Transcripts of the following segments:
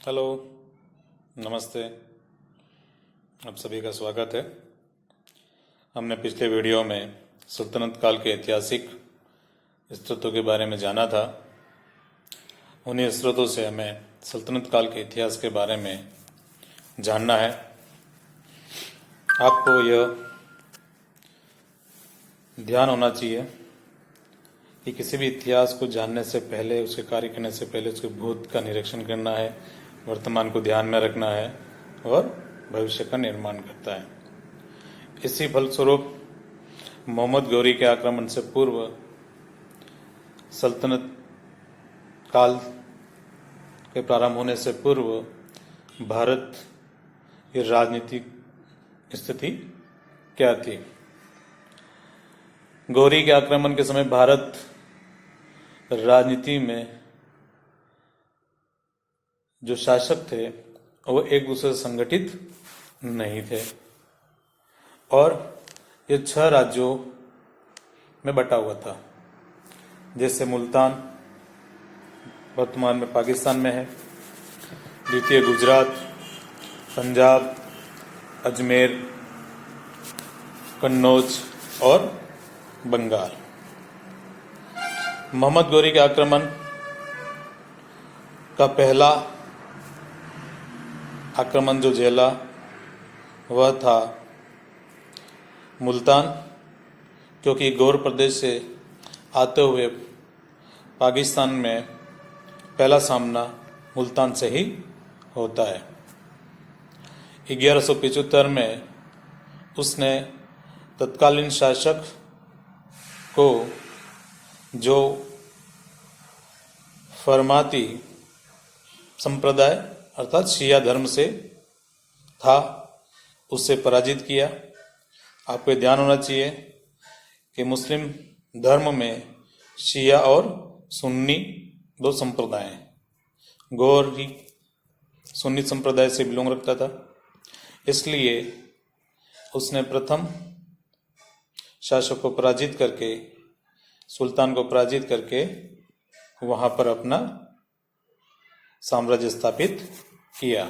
Hello, नमस्ते। आप सभी का स्वागत है। हमने पिछले वीडियो में सल्तनत काल के ऐतिहासिक स्रोतों के बारे में जाना था। उन्हीं स्रोतों से हमें सल्तनत काल के इतिहास के बारे में जानना है। आपको यह ध्यान होना चाहिए कि किसी भी इतिहास को जानने से पहले, उसके कार्य करने से पहले उसके भूत का निरीक्षण करना है, वर्तमान को ध्यान में रखना है और भविष्य का निर्माण करता है। इसी फलस्वरूप मोहम्मद गौरी के आक्रमण से पूर्व सल्तनत काल के प्रारंभ होने से पूर्व भारत की राजनीतिक स्थिति क्या थी। गौरी के आक्रमण के समय भारत राजनीति में जो शासक थे वो एक दूसरे से संगठित नहीं थे और ये 6 राज्यों में बटा हुआ था, जैसे मुल्तान वर्तमान में पाकिस्तान में है, द्वितीय गुजरात, पंजाब, अजमेर, कन्नौज और बंगाल। मोहम्मद गौरी के आक्रमण का पहला आक्रमण जो झेला वह था मुल्तान, क्योंकि गौर प्रदेश से आते हुए पाकिस्तान में पहला सामना मुल्तान से ही होता है। 1175 में उसने तत्कालीन शासक को, जो फरमाती संप्रदाय अर्थात शिया धर्म से था, उससे पराजित किया। आपको ध्यान होना चाहिए कि मुस्लिम धर्म में शिया और सुन्नी 2 संप्रदाय हैं। गौर ही सुन्नी संप्रदाय से बिलोंग रखता था, इसलिए उसने प्रथम शासक को पराजित करके, सुल्तान को पराजित करके वहां पर अपना साम्राज्य स्थापित किया।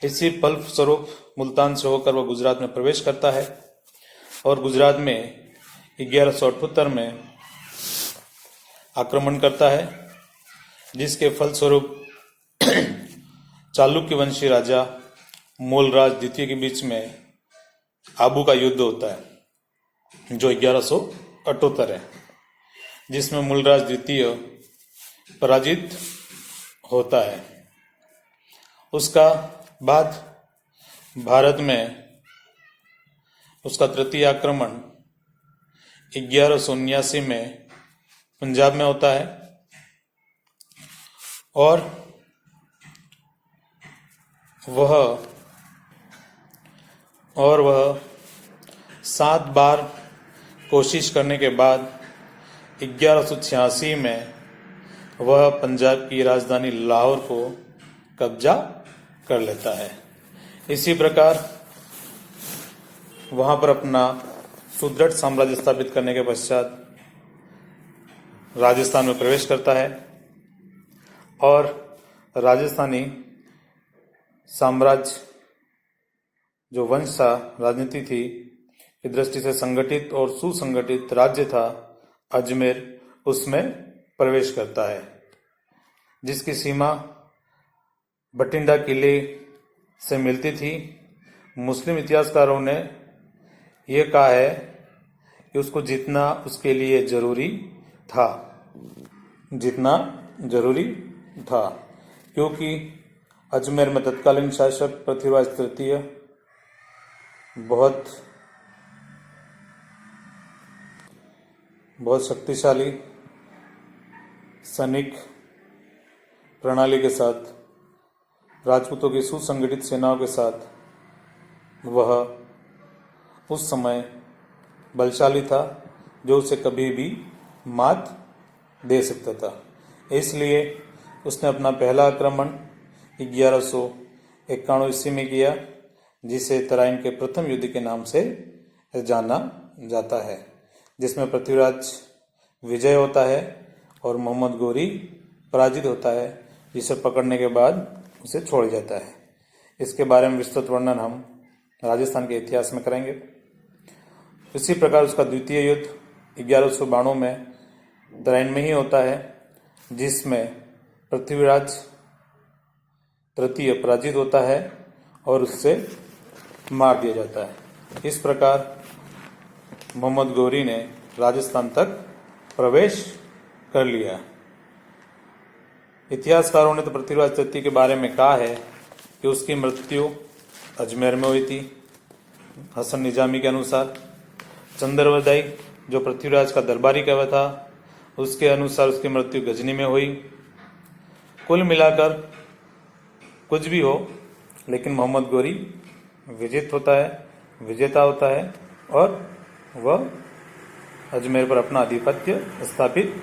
इसी फलस्वरूप मुल्तान से होकर वह गुजरात में प्रवेश करता है और गुजरात में 1178 में आक्रमण करता है, जिसके फलस्वरूप चालुक्य वंशी राजा मूलराज द्वितीय के बीच में आबू का युद्ध होता है, जो 1178 है, जिसमें मूलराज द्वितीय पराजित होता है। उसका बाद भारत में उसका तृतीय आक्रमण 1179 में पंजाब में होता है और वह 7 बार कोशिश करने के बाद 1186 में वह पंजाब की राजधानी लाहौर को कब्जा कर लेता है। इसी प्रकार वहां पर अपना सुदृढ़ साम्राज्य स्थापित करने के पश्चात राजस्थान में प्रवेश करता है और राजस्थानी साम्राज्य जो वंश था, राजनीति थी, की दृष्टि से संगठित और सुसंगठित राज्य था अजमेर, उसमें प्रवेश करता है, जिसकी सीमा बठिंडा किले से मिलती थी। मुस्लिम इतिहासकारों ने यह कहा है कि उसको जीतना उसके लिए जरूरी था, क्योंकि अजमेर में तत्कालीन शासक पृथ्वीराज तृतीय बहुत शक्तिशाली सैनिक प्रणाली के साथ, राजपूतों की सुसंगठित सेनाओं के साथ वह उस समय बलशाली था, जो उसे कभी भी मात दे सकता था। इसलिए उसने अपना पहला आक्रमण 1191 ईस्वी में किया, जिसे तराइन के प्रथम युद्ध के नाम से जाना जाता है, जिसमें पृथ्वीराज विजय होता है और मोहम्मद गौरी पराजित होता है, जिसे पकड़ने के बाद उसे छोड़ जाता है। इसके बारे में विस्तृत वर्णन हम राजस्थान के इतिहास में करेंगे। इसी प्रकार उसका द्वितीय युद्ध 1192 में तराइन में ही होता है, जिसमें पृथ्वीराज तृतीय पराजित होता है और उससे मार दिया जाता है। इस प्रकार मोहम्मद गौरी ने राजस्थान तक प्रवेश कर लिया। इतिहासकारों ने तो पृथ्वीराज तृतीय के बारे में कहा है कि उसकी मृत्यु अजमेर में हुई थी। हसन निजामी के अनुसार चंद्रवरदाई जो पृथ्वीराज का दरबारी कवि था, उसके अनुसार उसकी मृत्यु गजनी में हुई। कुल मिलाकर कुछ भी हो, लेकिन मोहम्मद गौरी विजेता होता है और वह अजमेर पर अपना आधिपत्य स्थापित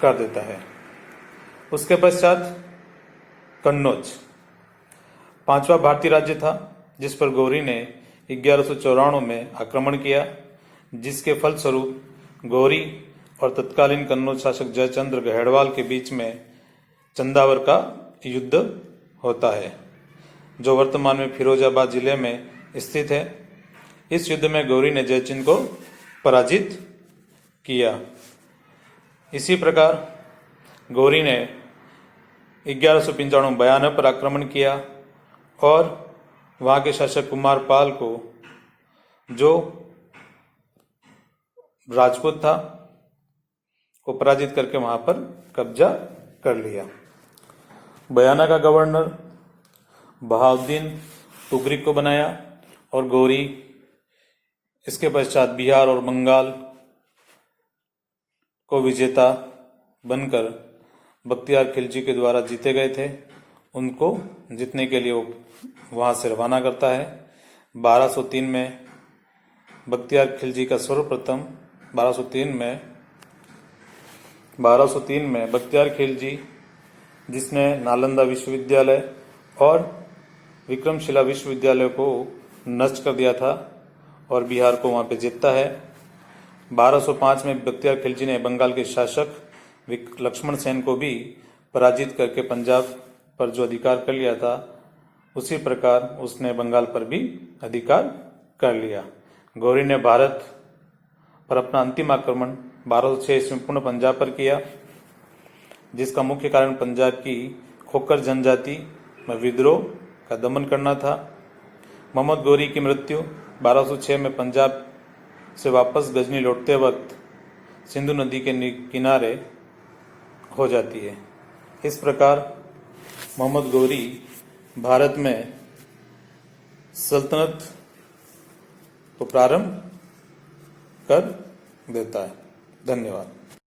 कर देता है। उसके पश्चात कन्नौज 5वां भारतीय राज्य था, जिस पर गौरी ने 1194 में आक्रमण किया, जिसके फलस्वरूप गौरी और तत्कालीन कन्नौज शासक जयचंद्र गहेड़वाल के बीच में चंदावर का युद्ध होता है, जो वर्तमान में फिरोजाबाद जिले में स्थित है। इस युद्ध में गौरी ने जयचंद को पराजित किया। इसी प्रकार गौरी ने 1195 बयाना पर आक्रमण किया और वहां के शासक कुमार पाल को, जो राजपूत था, को पराजित करके वहां पर कब्जा कर लिया। बयाना का गवर्नर बहाउद्दीन तुगरिक को बनाया और गौरी इसके पश्चात बिहार और बंगाल को विजेता बनकर बख्तियार खिलजी के द्वारा जीते गए थे। उनको जीतने के लिए वो वहां से रवाना करता है। 1203 में बख्तियार खिलजी का सर्वप्रथम 1203 में बख्तियार खिलजी, जिसने नालंदा विश्वविद्यालय और विक्रमशिला विश्वविद्यालय को नष्ट कर दिया था और बिहार को वहां पे जीतता है। 1205 में बख्तियार खिलजी ने बंगाल के शासक लक्ष्मण सेन को भी पराजित करके पंजाब पर जो अधिकार कर लिया था, उसी प्रकार उसने बंगाल पर भी अधिकार कर लिया। गौरी ने भारत पर अपना अंतिम आक्रमण 1206 ईस्वी में पुनः पंजाब पर किया, जिसका मुख्य कारण पंजाब की खोकर जनजाति में विद्रोह का दमन करना था। मोहम्मद गौरी की मृत्यु 1206 में पंजाब से वापस गजनी लौटते वक्त सिंधु नदी के किनारे हो जाती है। इस प्रकार मोहम्मद गौरी भारत में सल्तनत को प्रारंभ कर देता है। धन्यवाद।